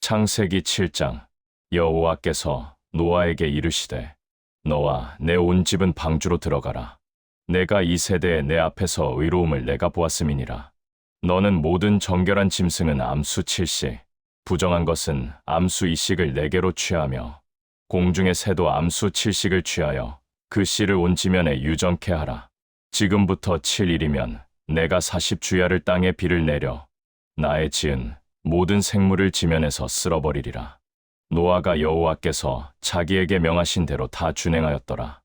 창세기 7장. 여호와께서 노아에게 이르시되 너와 내 온 집은 방주로 들어가라. 내가 이 세대에 내 앞에서 의로움을 내가 보았음이니라. 너는 모든 정결한 짐승은 암수 7씩, 부정한 것은 암수 2씩을 4개로 취하며 공중의 새도 암수 7씩을 취하여 그 씨를 온 지면에 유정케 하라. 지금부터 7일이면 내가 40주야를 땅에 비를 내려 나의 지은 모든 생물을 지면에서 쓸어버리리라. 노아가 여호와께서 자기에게 명하신 대로 다 준행하였더라.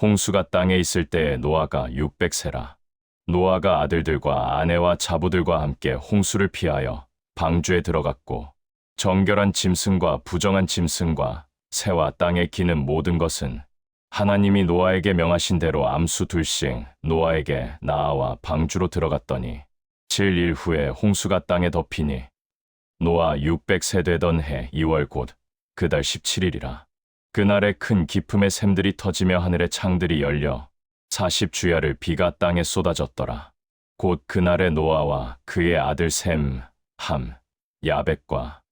홍수가 땅에 있을 때에 노아가 600세라. 노아가 아들들과 아내와 자부들과 함께 홍수를 피하여 방주에 들어갔고, 정결한 짐승과 부정한 짐승과 새와 땅에 기는 모든 것은 하나님이 노아에게 명하신 대로 암수 2씩 노아에게 나아와 방주로 들어갔더니 7일 후에 홍수가 땅에 덮이니 노아 600세 되던 해 2월 곧 그 달 17일이라. 그날에 큰 기품의 샘들이 터지며 하늘의 창들이 열려 40주야를 비가 땅에 쏟아졌더라. 곧 그날에 노아와 그의 아들 셈, 함, 야벳과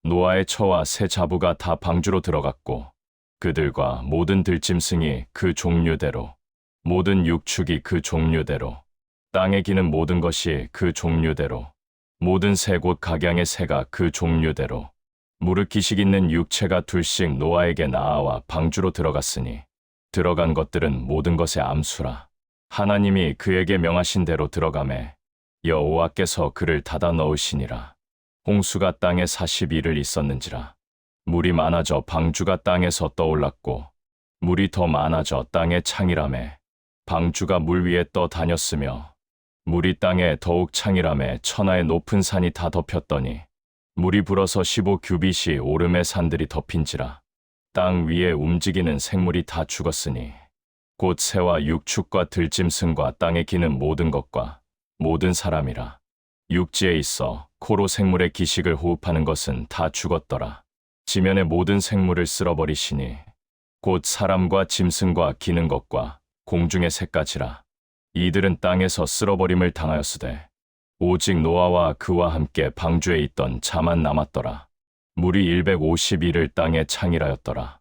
노아의 처와 새 자부가 다 방주로 들어갔고, 그들과 모든 들짐승이 그 종류대로, 모든 육축이 그 종류대로, 땅에 기는 모든 것이 그 종류대로, 모든 새 곧 각양의 새가 그 종류대로, 무릇 기식 있는 육체가 2씩 노아에게 나아와 방주로 들어갔으니 들어간 것들은 모든 것의 암수라. 하나님이 그에게 명하신 대로 들어가매 여호와께서 그를 닫아 넣으시니라. 홍수가 땅에 40일을 있었는지라. 물이 많아져 방주가 땅에서 떠올랐고, 물이 더 많아져 땅의 창이라매 방주가 물 위에 떠 다녔으며, 물이 땅에 더욱 창이라매 천하의 높은 산이 다 덮였더니 물이 불어서 15규빗이 오름의 산들이 덮인지라. 땅 위에 움직이는 생물이 다 죽었으니 곧 새와 육축과 들짐승과 땅에 기는 모든 것과 모든 사람이라. 육지에 있어 코로 생물의 기식을 호흡하는 것은 다 죽었더라. 지면의 모든 생물을 쓸어버리시니 곧 사람과 짐승과 기는 것과 공중의 새까지라. 이들은 땅에서 쓸어버림을 당하였으되 오직 노아와 그와 함께 방주에 있던 자만 남았더라. 물이 150일을 땅에 창이라였더라.